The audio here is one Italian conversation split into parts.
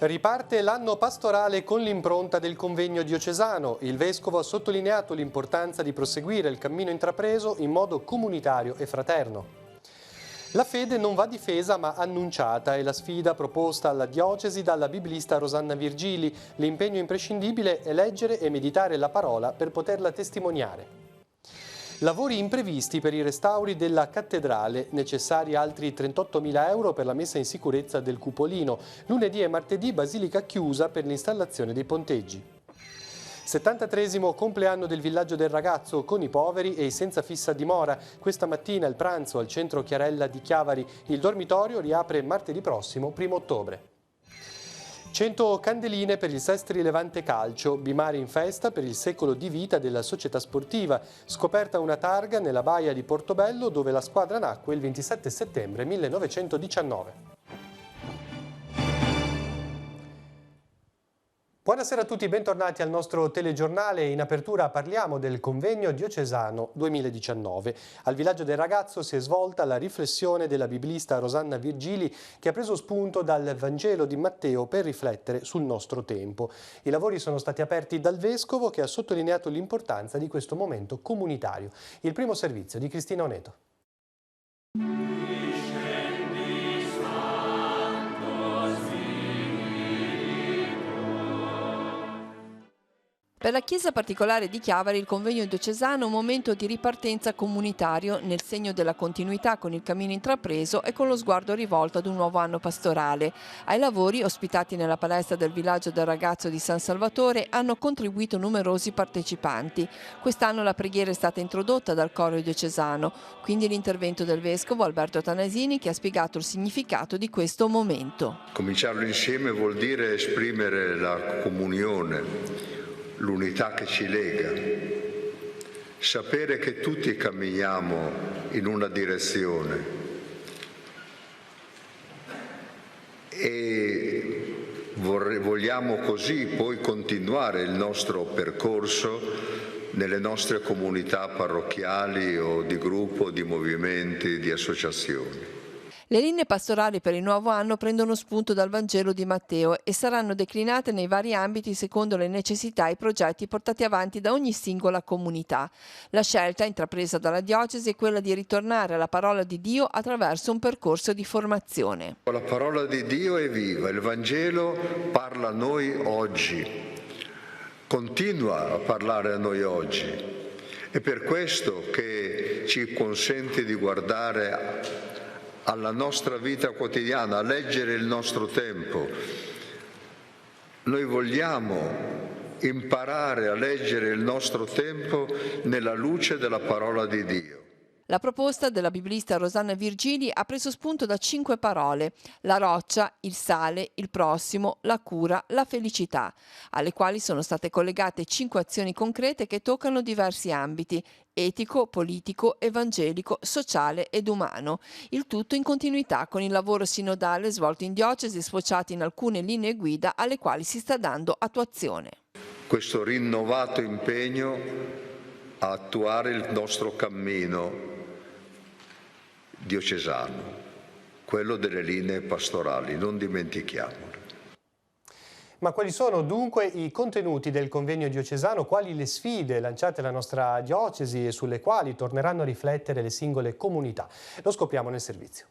Riparte l'anno pastorale con l'impronta del convegno diocesano. Il Vescovo ha sottolineato l'importanza di proseguire il cammino intrapreso in modo comunitario e fraterno. La fede non va difesa ma annunciata, è la sfida proposta alla diocesi dalla biblista Rosanna Virgili. L'impegno imprescindibile è leggere e meditare la parola per poterla testimoniare. Lavori imprevisti per i restauri della cattedrale, necessari altri 38.000 euro per la messa in sicurezza del cupolino. Lunedì e martedì basilica chiusa per l'installazione dei ponteggi. 73° compleanno del villaggio del ragazzo con i poveri e i senza fissa dimora. Questa mattina il pranzo al centro Chiarella di Chiavari. Il dormitorio riapre martedì prossimo, 1° ottobre. 100 candeline per il Sestri Levante Calcio, Bimari in festa per il secolo di vita della società sportiva. Scoperta una targa nella baia di Portobello dove la squadra nacque il 27 settembre 1919. Buonasera a tutti, bentornati al nostro telegiornale. In apertura parliamo del convegno diocesano 2019. Al villaggio del ragazzo si è svolta la riflessione della biblista Rosanna Virgili, che ha preso spunto dal Vangelo di Matteo per riflettere sul nostro tempo. I lavori sono stati aperti dal Vescovo, che ha sottolineato l'importanza di questo momento comunitario. Il primo servizio di Cristina Oneto. Per la Chiesa particolare di Chiavari il convegno diocesano è un momento di ripartenza comunitario nel segno della continuità con il cammino intrapreso e con lo sguardo rivolto ad un nuovo anno pastorale. Ai lavori, ospitati nella palestra del villaggio del ragazzo di San Salvatore, hanno contribuito numerosi partecipanti. Quest'anno la preghiera è stata introdotta dal coro diocesano, quindi l'intervento del Vescovo Alberto Tanasini, che ha spiegato il significato di questo momento. Cominciarlo insieme vuol dire esprimere la comunione, l'unità che ci lega, sapere che tutti camminiamo in una direzione e vogliamo così poi continuare il nostro percorso nelle nostre comunità parrocchiali o di gruppo, di movimenti, di associazioni. Le linee pastorali per il nuovo anno prendono spunto dal Vangelo di Matteo e saranno declinate nei vari ambiti secondo le necessità e i progetti portati avanti da ogni singola comunità. La scelta intrapresa dalla diocesi è quella di ritornare alla parola di Dio attraverso un percorso di formazione. La parola di Dio è viva, il Vangelo parla a noi oggi, continua a parlare a noi oggi. È per questo che ci consente di guardare alla nostra vita quotidiana, a leggere il nostro tempo. Noi vogliamo imparare a leggere il nostro tempo nella luce della parola di Dio. La proposta della biblista Rosanna Virgili ha preso spunto da 5 parole: la roccia, il sale, il prossimo, la cura, la felicità, alle quali sono state collegate 5 azioni concrete che toccano diversi ambiti: etico, politico, evangelico, sociale ed umano. Il tutto in continuità con il lavoro sinodale svolto in diocesi, sfociato in alcune linee guida alle quali si sta dando attuazione. Questo rinnovato impegno a attuare il nostro cammino diocesano, quello delle linee pastorali, non dimentichiamolo. Ma quali sono dunque i contenuti del convegno diocesano? Quali le sfide lanciate alla nostra diocesi e sulle quali torneranno a riflettere le singole comunità? Lo scopriamo nel servizio.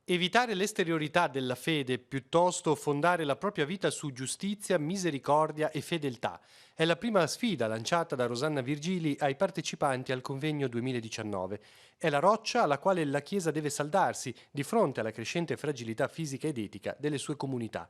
Evitare l'esteriorità della fede, piuttosto fondare la propria vita su giustizia, misericordia e fedeltà. È la prima sfida lanciata da Rosanna Virgili ai partecipanti al convegno 2019. È la roccia alla quale la Chiesa deve saldarsi di fronte alla crescente fragilità fisica ed etica delle sue comunità.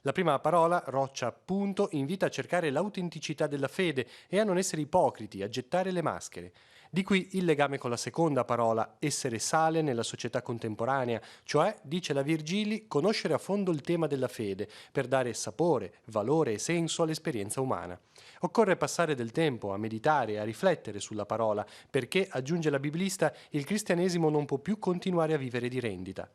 La prima parola, roccia appunto, invita a cercare l'autenticità della fede e a non essere ipocriti, a gettare le maschere. Di qui il legame con la seconda parola, essere sale nella società contemporanea, cioè, dice la Virgili, conoscere a fondo il tema della fede per dare sapore, valore e senso all'esperienza umana. Occorre passare del tempo a meditare e a riflettere sulla parola, perché, aggiunge la biblista, il cristianesimo non può più continuare a vivere di rendita.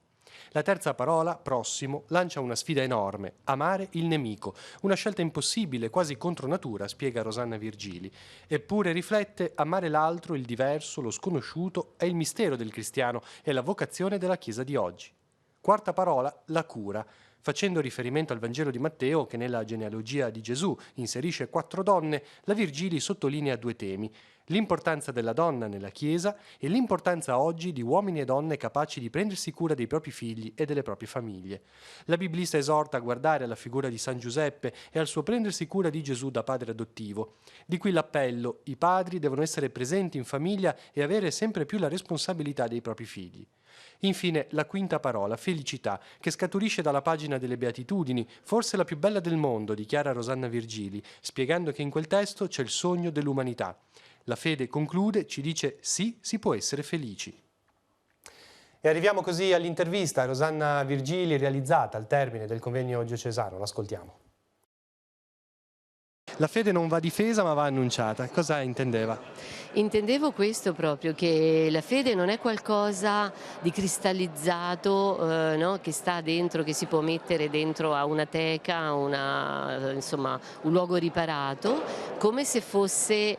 La terza parola, prossimo, lancia una sfida enorme: amare il nemico, una scelta impossibile, quasi contro natura, spiega Rosanna Virgili. Eppure riflette: amare l'altro, il diverso, lo sconosciuto, è il mistero del cristiano e la vocazione della Chiesa di oggi. Quarta parola, la cura. Facendo riferimento al Vangelo di Matteo, che nella genealogia di Gesù inserisce 4 donne, la Virgili sottolinea 2 temi: l'importanza della donna nella Chiesa e l'importanza oggi di uomini e donne capaci di prendersi cura dei propri figli e delle proprie famiglie. La biblista esorta a guardare alla figura di San Giuseppe e al suo prendersi cura di Gesù da padre adottivo. Di qui l'appello: i padri devono essere presenti in famiglia e avere sempre più la responsabilità dei propri figli. Infine, la quinta parola, felicità, che scaturisce dalla pagina delle Beatitudini, forse la più bella del mondo, dichiara Rosanna Virgili, spiegando che in quel testo c'è il sogno dell'umanità. La fede conclude, ci dice sì, si può essere felici. E arriviamo così all'intervista a Rosanna Virgili realizzata al termine del convegno diocesano. L'ascoltiamo. La fede non va difesa ma va annunciata. Cosa intendeva? Intendevo questo proprio, che la fede non è qualcosa di cristallizzato, no? Che sta dentro, che si può mettere dentro a una teca, insomma, un luogo riparato, come se fosse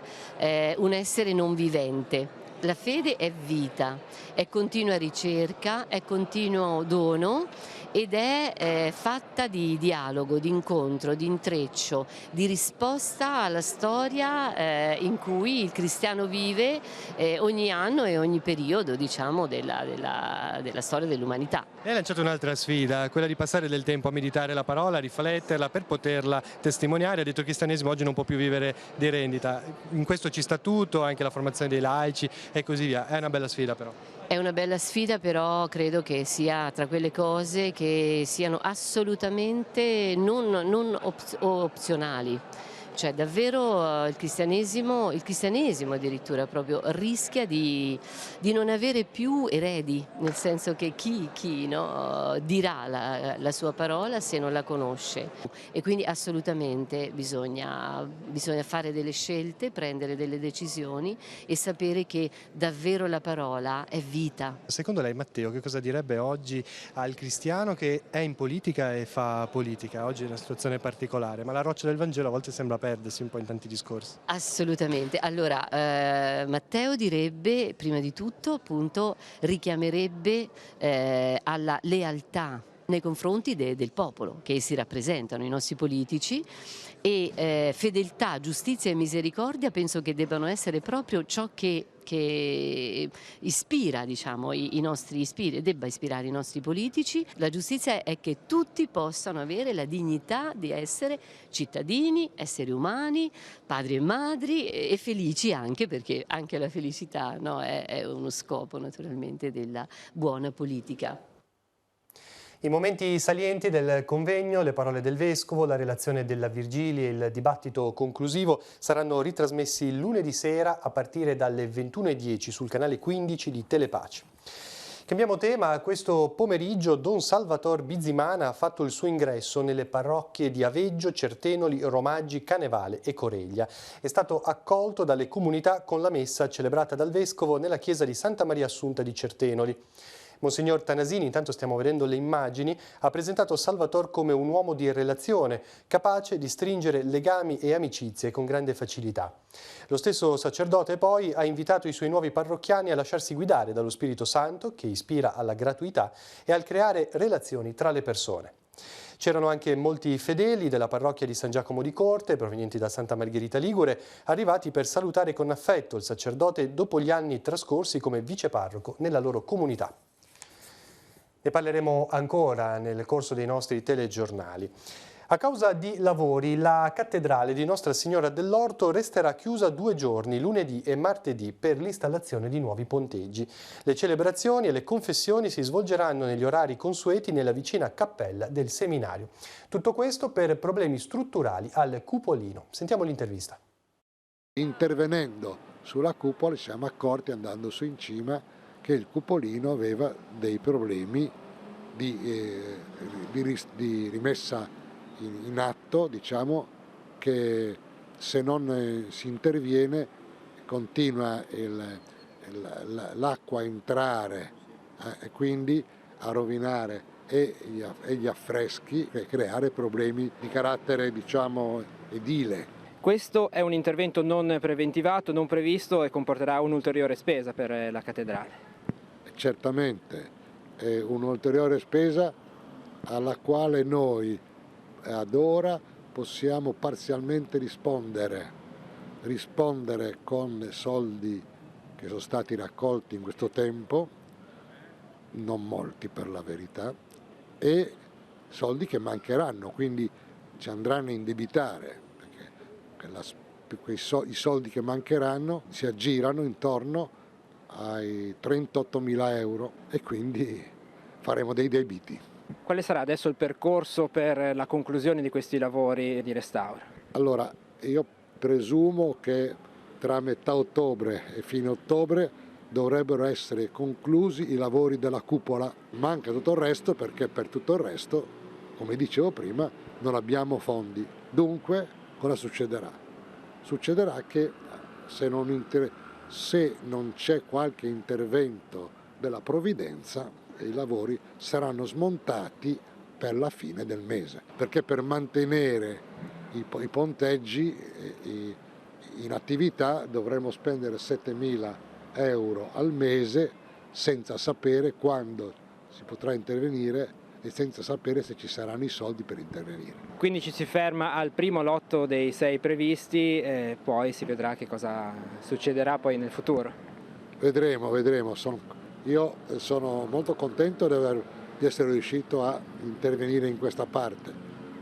un essere non vivente. La fede è vita, è continua ricerca, è continuo dono ed è fatta di dialogo, di incontro, di intreccio, di risposta alla storia in cui il cristiano vive ogni anno e ogni periodo, diciamo, della storia dell'umanità. Lei ha lanciato un'altra sfida, quella di passare del tempo a meditare la parola, a rifletterla per poterla testimoniare. Ha detto che il cristianesimo oggi non può più vivere di rendita. In questo ci sta tutto, anche la formazione dei laici e così via. È una bella sfida però. È una bella sfida, però credo che sia tra quelle cose che siano assolutamente non opzionali. Cioè davvero il cristianesimo addirittura proprio rischia di non avere più eredi, nel senso che chi no, dirà la sua parola se non la conosce, e quindi assolutamente bisogna fare delle scelte, prendere delle decisioni e sapere che davvero la parola è vita. Secondo lei, Matteo, che cosa direbbe oggi al cristiano che è in politica e fa politica? Oggi è una situazione particolare, ma la roccia del Vangelo a volte sembra perdersi un po' in tanti discorsi. Assolutamente. Allora, Matteo direbbe, prima di tutto, appunto, richiamerebbe alla lealtà nei confronti del popolo che essi rappresentano, i nostri politici, e fedeltà, giustizia e misericordia penso che debbano essere proprio ciò che ispira, diciamo, debba ispirare i nostri politici. La giustizia è che tutti possano avere la dignità di essere cittadini, esseri umani, padri e madri e felici anche, perché anche la felicità, no, è uno scopo naturalmente della buona politica. I momenti salienti del convegno, le parole del Vescovo, la relazione della Virgili e il dibattito conclusivo saranno ritrasmessi lunedì sera a partire dalle 21:10 sul canale 15 di Telepace. Cambiamo tema. Questo pomeriggio Don Salvator Bizimana ha fatto il suo ingresso nelle parrocchie di Aveggio, Certenoli, Romaggi, Canevale e Coreglia. È stato accolto dalle comunità con la messa celebrata dal Vescovo nella chiesa di Santa Maria Assunta di Certenoli. Monsignor Tanasini, intanto stiamo vedendo le immagini, ha presentato Salvator come un uomo di relazione, capace di stringere legami e amicizie con grande facilità. Lo stesso sacerdote poi ha invitato i suoi nuovi parrocchiani a lasciarsi guidare dallo Spirito Santo, che ispira alla gratuità e al creare relazioni tra le persone. C'erano anche molti fedeli della parrocchia di San Giacomo di Corte, provenienti da Santa Margherita Ligure, arrivati per salutare con affetto il sacerdote dopo gli anni trascorsi come viceparroco nella loro comunità. Ne parleremo ancora nel corso dei nostri telegiornali. A causa di lavori, la cattedrale di Nostra Signora dell'Orto resterà chiusa 2 giorni, lunedì e martedì, per l'installazione di nuovi ponteggi. Le celebrazioni e le confessioni si svolgeranno negli orari consueti nella vicina cappella del seminario. Tutto questo per problemi strutturali al cupolino. Sentiamo l'intervista. Intervenendo sulla cupola ci siamo accorti, andando su in cima, che il cupolino aveva dei problemi di rimessa in atto, diciamo, che se non si interviene continua l'acqua a entrare e quindi a rovinare e gli affreschi e creare problemi di carattere, diciamo, edile. Questo è un intervento non preventivato, non previsto e comporterà un'ulteriore spesa per la cattedrale. Certamente è un'ulteriore spesa alla quale noi ad ora possiamo parzialmente rispondere con soldi che sono stati raccolti in questo tempo, non molti per la verità, e soldi che mancheranno, quindi ci andranno a indebitare, perché i soldi che mancheranno si aggirano intorno ai 38.000 euro e quindi faremo dei debiti. Quale sarà adesso il percorso per la conclusione di questi lavori di restauro? Allora, io presumo che tra metà ottobre e fine ottobre dovrebbero essere conclusi i lavori della cupola. Manca tutto il resto perché per tutto il resto, come dicevo prima, non abbiamo fondi. Dunque, cosa succederà? Succederà che se non c'è qualche intervento della provvidenza, i lavori saranno smontati per la fine del mese, perché per mantenere i ponteggi in attività dovremo spendere 7.000 euro al mese senza sapere quando si potrà intervenire e senza sapere se ci saranno i soldi per intervenire. Quindi ci si ferma al primo lotto dei 6 previsti e poi si vedrà che cosa succederà poi nel futuro. Vedremo. Io sono molto contento di essere riuscito a intervenire in questa parte.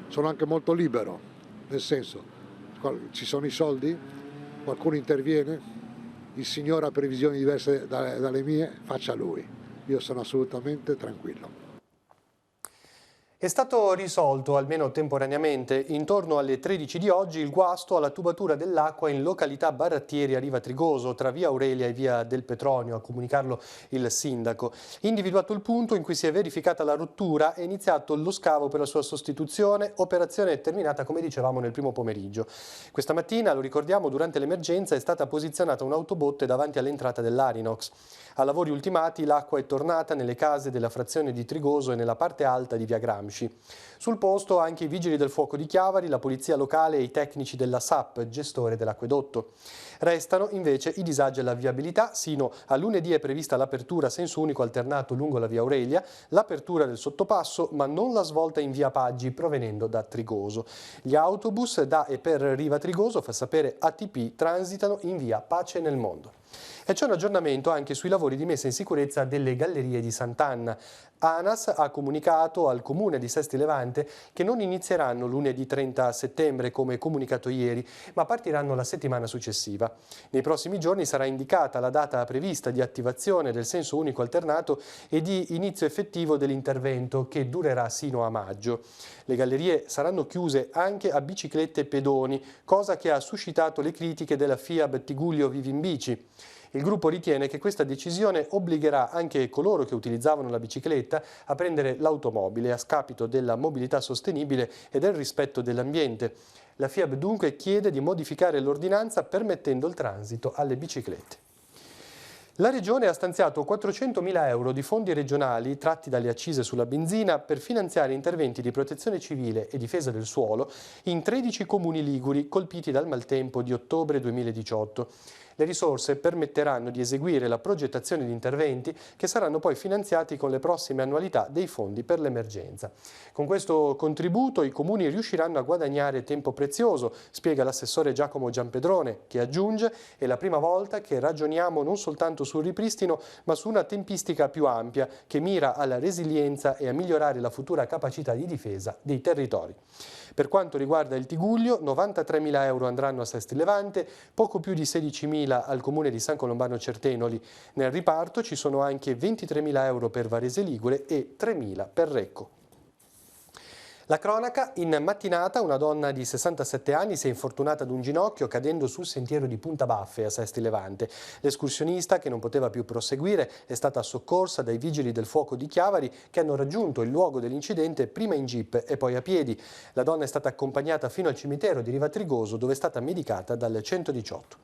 Sono anche molto libero, nel senso, ci sono i soldi, qualcuno interviene, il Signore ha previsioni diverse dalle mie, faccia Lui. Io sono assolutamente tranquillo. È stato risolto, almeno temporaneamente, intorno alle 13 di oggi il guasto alla tubatura dell'acqua in località Barattieri a Riva Trigoso, tra via Aurelia e via del Petronio, a comunicarlo il sindaco. Individuato il punto in cui si è verificata la rottura, è iniziato lo scavo per la sua sostituzione, operazione terminata, come dicevamo, nel primo pomeriggio. Questa mattina, lo ricordiamo, durante l'emergenza è stata posizionata un'autobotte davanti all'entrata dell'Arinox. A lavori ultimati l'acqua è tornata nelle case della frazione di Trigoso e nella parte alta di via Gramsci. Sul posto anche i vigili del fuoco di Chiavari, la polizia locale e i tecnici della SAP, gestore dell'acquedotto. Restano invece i disagi alla viabilità. Sino a lunedì è prevista l'apertura a senso unico alternato lungo la via Aurelia, l'apertura del sottopasso, ma non la svolta in via Paggi provenendo da Trigoso. Gli autobus da e per Riva Trigoso, fa sapere ATP, transitano in via Pace nel Mondo. E c'è un aggiornamento anche sui lavori di messa in sicurezza delle gallerie di Sant'Anna. ANAS ha comunicato al comune di Sesti Levante che non inizieranno lunedì 30 settembre come comunicato ieri, ma partiranno la settimana successiva. Nei prossimi giorni sarà indicata la data prevista di attivazione del senso unico alternato e di inizio effettivo dell'intervento, che durerà sino a maggio. Le gallerie saranno chiuse anche a biciclette e pedoni, cosa che ha suscitato le critiche della FIAB Tigullio Vivi in Bici. Il gruppo ritiene che questa decisione obbligherà anche coloro che utilizzavano la bicicletta a prendere l'automobile a scapito della mobilità sostenibile e del rispetto dell'ambiente. La FIAB dunque chiede di modificare l'ordinanza permettendo il transito alle biciclette. La Regione ha stanziato 400.000 euro di fondi regionali tratti dalle accise sulla benzina per finanziare interventi di protezione civile e difesa del suolo in 13 comuni liguri colpiti dal maltempo di ottobre 2018. Le risorse permetteranno di eseguire la progettazione di interventi che saranno poi finanziati con le prossime annualità dei fondi per l'emergenza. Con questo contributo i comuni riusciranno a guadagnare tempo prezioso, spiega l'assessore Giacomo Giampedrone, che aggiunge: è la prima volta che ragioniamo non soltanto sul ripristino, ma su una tempistica più ampia che mira alla resilienza e a migliorare la futura capacità di difesa dei territori. Per quanto riguarda il Tigullio, 93.000 euro andranno a Sesti Levante, poco più di 16.000 al comune di San Colombano Certenoli. Nel riparto ci sono anche 23.000 euro per Varese Ligure e 3.000 per Recco. La cronaca: in mattinata una donna di 67 anni si è infortunata ad un ginocchio cadendo sul sentiero di Punta Baffe a Sesti Levante. L'escursionista, che non poteva più proseguire, è stata soccorsa dai vigili del fuoco di Chiavari, che hanno raggiunto il luogo dell'incidente prima in jeep e poi a piedi. La donna è stata accompagnata fino al cimitero di Riva Trigoso, dove è stata medicata dal 118.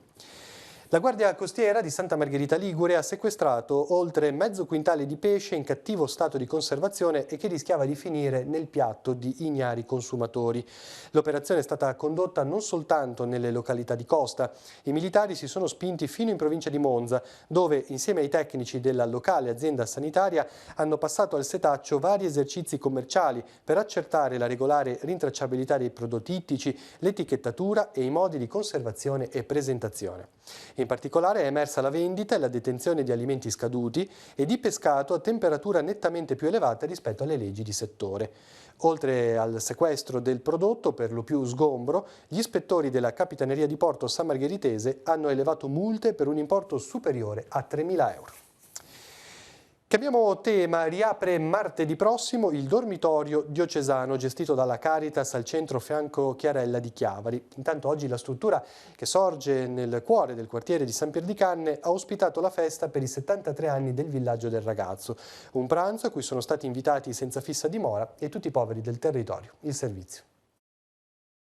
La Guardia Costiera di Santa Margherita Ligure ha sequestrato oltre mezzo quintale di pesce in cattivo stato di conservazione e che rischiava di finire nel piatto di ignari consumatori. L'operazione è stata condotta non soltanto nelle località di costa. I militari si sono spinti fino in provincia di Monza, dove insieme ai tecnici della locale azienda sanitaria hanno passato al setaccio vari esercizi commerciali per accertare la regolare rintracciabilità dei prodotti ittici, l'etichettatura e i modi di conservazione e presentazione. In particolare è emersa la vendita e la detenzione di alimenti scaduti e di pescato a temperatura nettamente più elevata rispetto alle leggi di settore. Oltre al sequestro del prodotto, per lo più sgombro, gli ispettori della Capitaneria di Porto Sammargheritese hanno elevato multe per un importo superiore a 3.000 euro. Cambiamo tema, riapre martedì prossimo il dormitorio diocesano gestito dalla Caritas al centro Franco Chiarella di Chiavari. Intanto oggi la struttura, che sorge nel cuore del quartiere di San Pier di Canne, ha ospitato la festa per i 73 anni del villaggio del ragazzo. Un pranzo a cui sono stati invitati senza fissa dimora e tutti i poveri del territorio. Il servizio.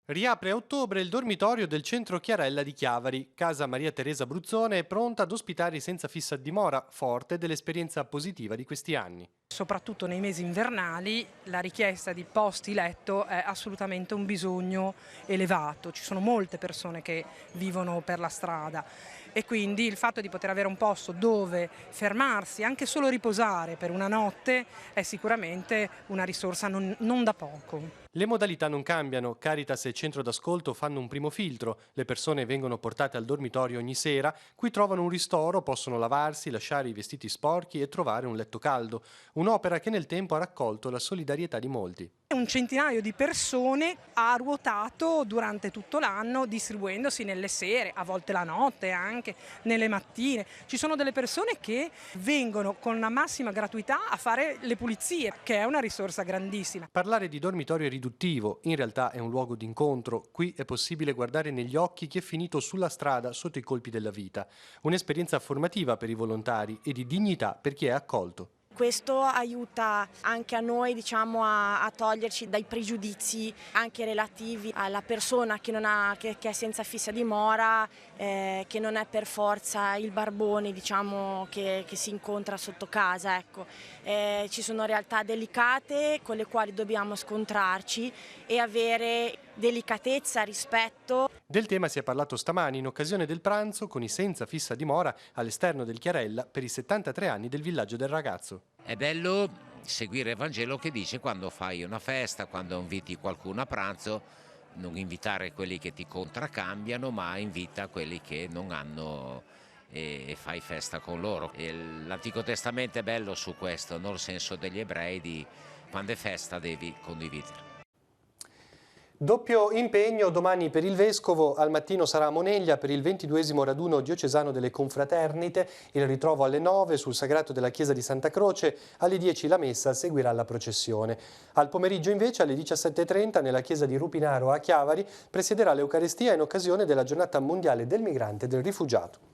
Riapre a ottobre il dormitorio del centro Chiarella di Chiavari. Casa Maria Teresa Bruzzone è pronta ad ospitare i senza fissa dimora, forte dell'esperienza positiva di questi anni. Soprattutto nei mesi invernali la richiesta di posti letto è assolutamente un bisogno elevato. Ci sono molte persone che vivono per la strada e quindi il fatto di poter avere un posto dove fermarsi, anche solo riposare per una notte, è sicuramente una risorsa non da poco. Le modalità non cambiano, Caritas e Centro d'Ascolto fanno un primo filtro, le persone vengono portate al dormitorio ogni sera, qui trovano un ristoro, possono lavarsi, lasciare i vestiti sporchi e trovare un letto caldo, un'opera che nel tempo ha raccolto la solidarietà di molti. Un centinaio di persone ha ruotato durante tutto l'anno distribuendosi nelle sere, a volte la notte anche, nelle mattine. Ci sono delle persone che vengono con la massima gratuità a fare le pulizie, che è una risorsa grandissima. Parlare di dormitorio è riduttivo, in realtà è un luogo d'incontro. Qui è possibile guardare negli occhi chi è finito sulla strada sotto i colpi della vita. Un'esperienza formativa per i volontari e di dignità per chi è accolto. Questo aiuta anche a noi, diciamo, a toglierci dai pregiudizi anche relativi alla persona che è senza fissa dimora, che non è per forza il barbone, diciamo, che si incontra sotto casa. Ecco. Ci sono realtà delicate con le quali dobbiamo scontrarci e avere delicatezza, rispetto. Del tema si è parlato stamani in occasione del pranzo con i senza fissa dimora all'esterno del Chiarella per i 73 anni del villaggio del ragazzo. È bello seguire il Vangelo che dice: quando fai una festa, quando inviti qualcuno a pranzo, non invitare quelli che ti contraccambiano, ma invita quelli che non hanno e fai festa con loro. L'Antico Testamento è bello su questo, nel senso degli ebrei di quando è festa devi condividere. Doppio impegno domani per il Vescovo, al mattino sarà a Moneglia per il 22esimo raduno diocesano delle confraternite, il ritrovo alle 9 sul sagrato della chiesa di Santa Croce, alle 10 la messa seguirà la processione. Al pomeriggio invece alle 17:30 nella chiesa di Rupinaro a Chiavari presiederà l'Eucaristia in occasione della giornata mondiale del migrante e del rifugiato.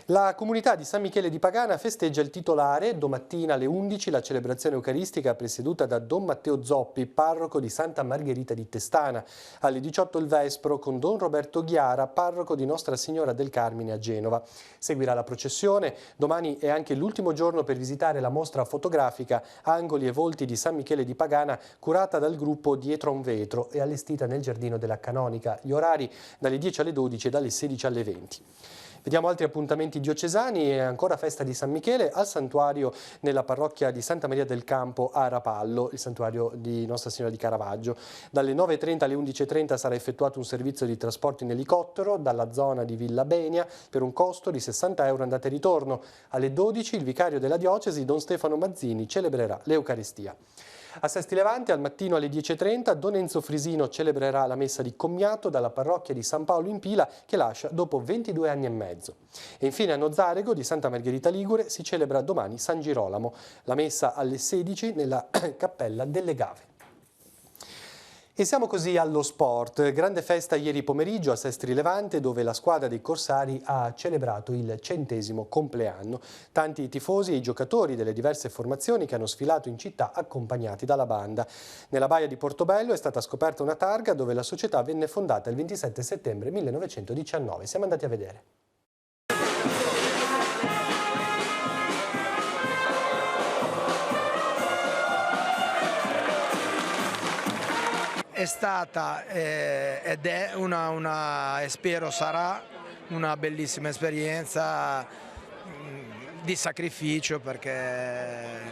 La comunità di San Michele di Pagana festeggia il titolare, domattina alle 11 la celebrazione eucaristica presieduta da Don Matteo Zoppi, parroco di Santa Margherita di Testana, alle 18 il Vespro con Don Roberto Ghiara, parroco di Nostra Signora del Carmine a Genova. Seguirà la processione, domani è anche l'ultimo giorno per visitare la mostra fotografica Angoli e Volti di San Michele di Pagana, curata dal gruppo Dietro a un Vetro e allestita nel giardino della Canonica, gli orari dalle 10 alle 12 e dalle 16 alle 20. Vediamo altri appuntamenti diocesani e ancora festa di San Michele al santuario nella parrocchia di Santa Maria del Campo a Rapallo, il santuario di Nostra Signora di Caravaggio. Dalle 9:30 alle 11:30 sarà effettuato un servizio di trasporto in elicottero dalla zona di Villa Benia per un costo di 60 euro andata e ritorno. Alle 12 il vicario della diocesi, Don Stefano Mazzini, celebrerà l'Eucaristia. A Sesti Levante al mattino alle 10:30 Don Enzo Frisino celebrerà la messa di commiato dalla parrocchia di San Paolo in Pila che lascia dopo 22 anni e mezzo. E infine a Nozzarego di Santa Margherita Ligure si celebra domani San Girolamo, la messa alle 16 nella cappella delle Gave. E siamo così allo sport. Grande festa ieri pomeriggio a Sestri Levante dove la squadra dei corsari ha celebrato il 100° compleanno. Tanti i tifosi e i giocatori delle diverse formazioni che hanno sfilato in città accompagnati dalla banda. Nella baia di Portobello è stata scoperta una targa dove la società venne fondata il 27 settembre 1919. Siamo andati a vedere. è stata ed è e spero sarà una bellissima esperienza di sacrificio, perché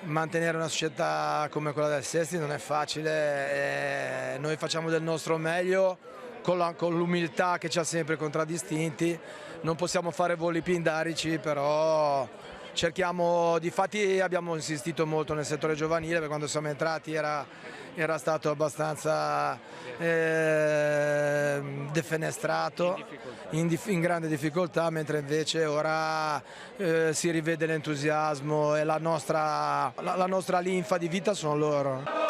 mantenere una società come quella del Sestri non è facile, noi facciamo del nostro meglio con l'umiltà che ci ha sempre contraddistinti. Non possiamo fare voli pindarici, però cerchiamo, difatti abbiamo insistito molto nel settore giovanile, perché quando siamo entrati era stato abbastanza defenestrato, in grande difficoltà, mentre invece ora si rivede l'entusiasmo e la nostra linfa di vita sono loro.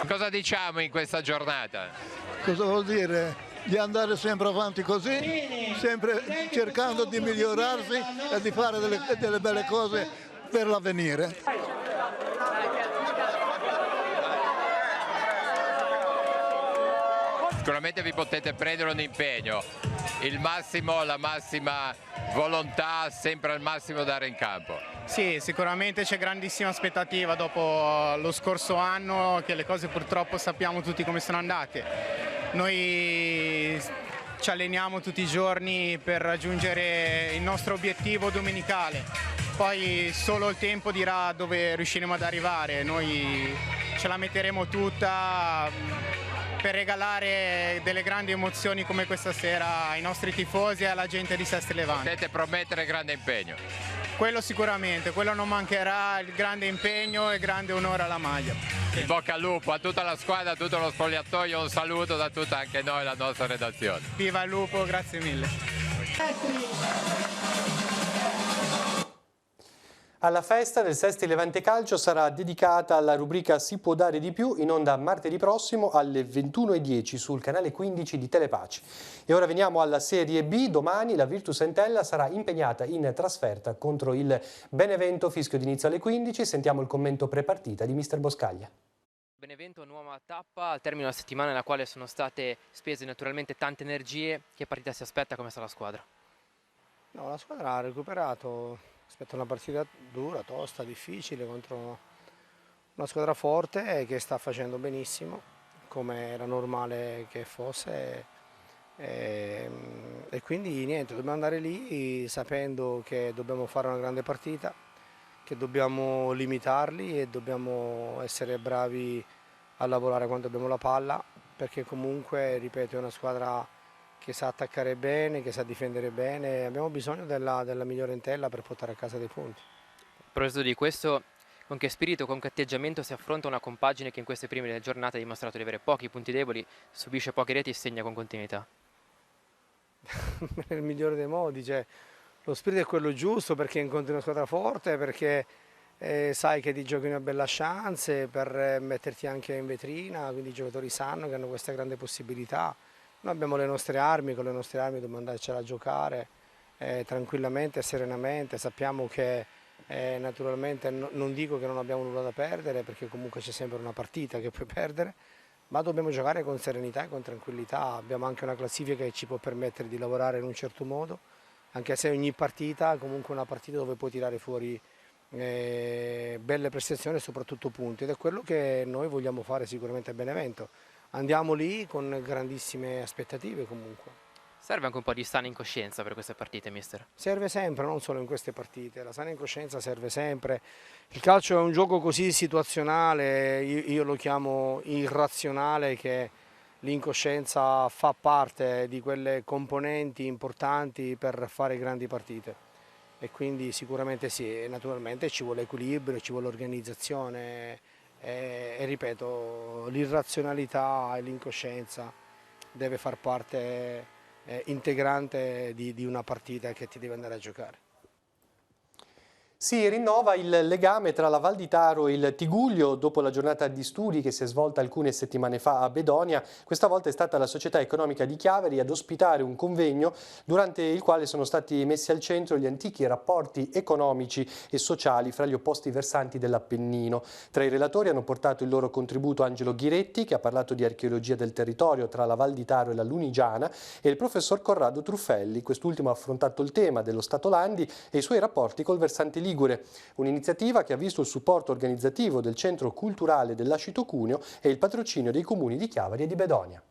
Cosa diciamo in questa giornata? Cosa vuol dire? Di andare sempre avanti così, sempre cercando di migliorarsi e di fare delle belle cose per l'avvenire. Sicuramente vi potete prendere un impegno, la massima volontà, sempre al massimo dare in campo. Sì, sicuramente c'è grandissima aspettativa dopo lo scorso anno, che le cose purtroppo sappiamo tutti come sono andate. Noi ci alleniamo tutti i giorni per raggiungere il nostro obiettivo domenicale, poi solo il tempo dirà dove riusciremo ad arrivare. Noi ce la metteremo tutta per regalare delle grandi emozioni come questa sera ai nostri tifosi e alla gente di Sestri Levante. Potete promettere grande impegno? Quello sicuramente, quello non mancherà, il grande impegno e grande onore alla maglia. In bocca al lupo a tutta la squadra, a tutto lo spogliatoio, un saluto da tutta anche noi, la nostra redazione. Viva il lupo, grazie mille. Alla festa del Sestri Levante Calcio sarà dedicata la rubrica Si può dare di più, in onda martedì prossimo alle 21:10 sul canale 15 di Telepaci. E ora veniamo alla Serie B. Domani la Virtus Entella sarà impegnata in trasferta contro il Benevento, fischio d'inizio alle 15. Sentiamo il commento prepartita di mister Boscaglia. Benevento, nuova tappa al termine di una settimana nella quale sono state spese naturalmente tante energie. Che partita si aspetta? Come sta la squadra? No, la squadra ha recuperato rispetto a una partita dura, tosta, difficile contro una squadra forte che sta facendo benissimo, come era normale che fosse, e quindi niente, dobbiamo andare lì sapendo che dobbiamo fare una grande partita, che dobbiamo limitarli e dobbiamo essere bravi a lavorare quando abbiamo la palla, perché comunque, ripeto, è una squadra che sa attaccare bene, che sa difendere bene. Abbiamo bisogno della migliore Entella per portare a casa dei punti. A proposito di questo, con che spirito, con che atteggiamento si affronta una compagine che in queste prime giornate ha dimostrato di avere pochi punti deboli, subisce poche reti e segna con continuità? Nel migliore dei modi, cioè, lo spirito è quello giusto, perché incontri una squadra forte, perché sai che ti giochi una bella chance per metterti anche in vetrina, quindi i giocatori sanno che hanno questa grande possibilità. Noi abbiamo le nostre armi, con le nostre armi dobbiamo andarcela a giocare tranquillamente e serenamente. Sappiamo che naturalmente non dico che non abbiamo nulla da perdere, perché comunque c'è sempre una partita che puoi perdere, ma dobbiamo giocare con serenità e con tranquillità. Abbiamo anche una classifica che ci può permettere di lavorare in un certo modo, anche se ogni partita è comunque una partita dove puoi tirare fuori belle prestazioni e soprattutto punti, ed è quello che noi vogliamo fare sicuramente a Benevento. Andiamo lì con grandissime aspettative comunque. Serve anche un po' di sana incoscienza per queste partite, mister? Serve sempre, non solo in queste partite, la sana incoscienza serve sempre. Il calcio è un gioco così situazionale, io lo chiamo irrazionale, che l'incoscienza fa parte di quelle componenti importanti per fare grandi partite. E quindi sicuramente sì, naturalmente ci vuole equilibrio, ci vuole organizzazione. E ripeto, l'irrazionalità e l'incoscienza deve far parte integrante di una partita che ti deve andare a giocare. Si rinnova il legame tra la Val di Taro e il Tigullio dopo la giornata di studi che si è svolta alcune settimane fa a Bedonia. Questa volta è stata la Società Economica di Chiavari ad ospitare un convegno durante il quale sono stati messi al centro gli antichi rapporti economici e sociali fra gli opposti versanti dell'Appennino. Tra i relatori hanno portato il loro contributo Angelo Ghiretti, che ha parlato di archeologia del territorio tra la Val di Taro e la Lunigiana, e il professor Corrado Truffelli. Quest'ultimo ha affrontato il tema dello Stato Landi e i suoi rapporti col versante ligure. Un'iniziativa che ha visto il supporto organizzativo del Centro Culturale dell'Ascito Cuneo e il patrocinio dei comuni di Chiavari e di Bedonia.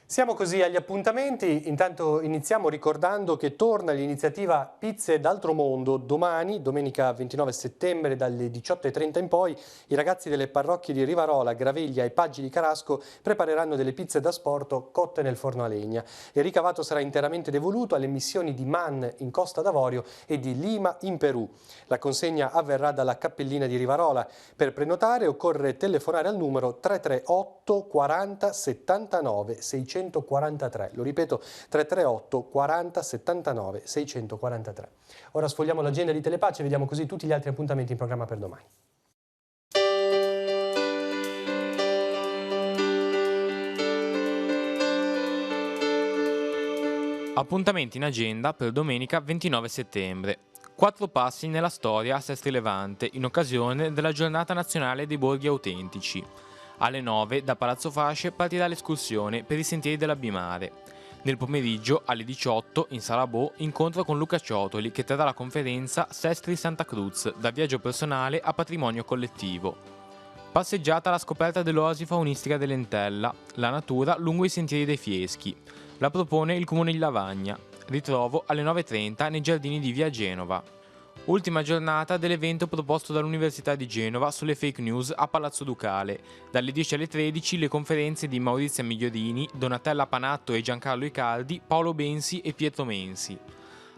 Siamo così agli appuntamenti, intanto iniziamo ricordando che torna l'iniziativa Pizze d'Altro Mondo. Domani, domenica 29 settembre, dalle 18:30 in poi, i ragazzi delle parrocchie di Rivarola, Graveglia e Paggi di Carasco prepareranno delle pizze da sporto cotte nel forno a legna. Il ricavato sarà interamente devoluto alle missioni di Man in Costa d'Avorio e di Lima in Perù. La consegna avverrà dalla Cappellina di Rivarola. Per prenotare occorre telefonare al numero 338 40 79 643. Lo ripeto, 338 40 79 643. Ora sfogliamo l'agenda di Telepace e vediamo così tutti gli altri appuntamenti in programma per domani. Appuntamenti in agenda per domenica 29 settembre. 4 passi nella storia a Sestri Levante in occasione della Giornata Nazionale dei Borghi Autentici. Alle 9 da Palazzo Fasce partirà l'escursione per i sentieri della Bimare. Nel pomeriggio alle 18 in Sala Bo incontro con Luca Ciotoli che terrà la conferenza Sestri Santa Cruz da viaggio personale a patrimonio collettivo. Passeggiata alla scoperta dell'oasi faunistica dell'Entella, la natura lungo i sentieri dei Fieschi. La propone il Comune di Lavagna. Ritrovo alle 9:30 nei giardini di Via Genova. Ultima giornata dell'evento proposto dall'Università di Genova sulle fake news a Palazzo Ducale. Dalle 10 alle 13 le conferenze di Maurizia Migliorini, Donatella Panatto e Giancarlo Icardi, Paolo Bensi e Pietro Mensi.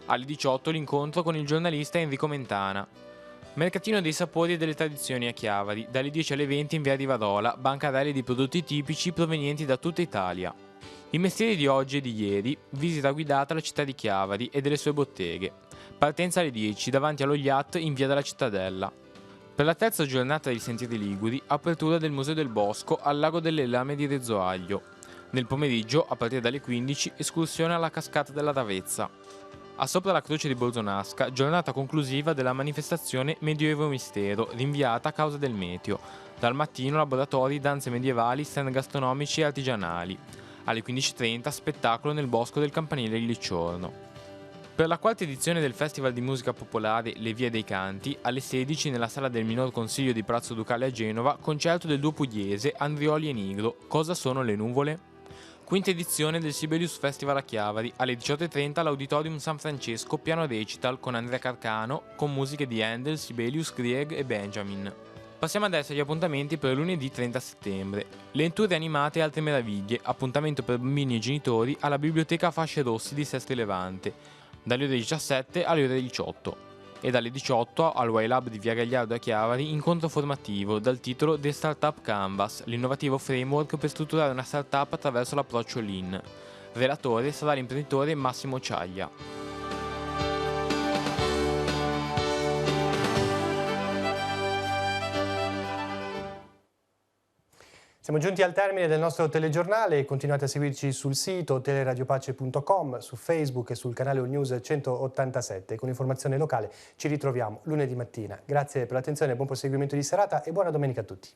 Alle 18 l'incontro con il giornalista Enrico Mentana. Mercatino dei sapori e delle tradizioni a Chiavari, dalle 10 alle 20 in via Rivarola, bancarelle di prodotti tipici provenienti da tutta Italia. I mestieri di oggi e di ieri, visita guidata alla città di Chiavari e delle sue botteghe. Partenza alle 10 davanti allo Yacht in via della Cittadella. Per la terza giornata dei Sentieri Liguri, apertura del Museo del Bosco al Lago delle Lame di Rezzoaglio. Nel pomeriggio, a partire dalle 15, escursione alla cascata della Ravezza. A Sopra la Croce di Borzonasca, giornata conclusiva della manifestazione Medioevo Mistero, rinviata a causa del meteo. Dal mattino laboratori, danze medievali, stand gastronomici e artigianali. Alle 15:30 spettacolo nel Bosco del Campanile di Licciorno. Per la quarta edizione del Festival di Musica Popolare Le Vie dei Canti, alle 16 nella sala del Minor Consiglio di Palazzo Ducale a Genova, concerto del duo pugliese Andrioli e Nigro, Cosa sono le nuvole? Quinta edizione del Sibelius Festival a Chiavari, alle 18:30 all'Auditorium San Francesco, piano recital con Andrea Carcano, con musiche di Handel, Sibelius, Grieg e Benjamin. Passiamo adesso agli appuntamenti per lunedì 30 settembre. Letture animate e altre meraviglie, appuntamento per bambini e genitori alla Biblioteca Fasce Rossi di Sestri Levante, dalle ore 17 alle ore 18. E dalle 18 al Y-Lab di Via Gagliardo a Chiavari, incontro formativo dal titolo The Startup Canvas, l'innovativo framework per strutturare una startup attraverso l'approccio Lean. Relatore sarà l'imprenditore Massimo Ciaglia. Siamo giunti al termine del nostro telegiornale, continuate a seguirci sul sito teleradiopace.com, su Facebook e sul canale All News 187. Con informazione locale ci ritroviamo lunedì mattina. Grazie per l'attenzione, buon proseguimento di serata e buona domenica a tutti.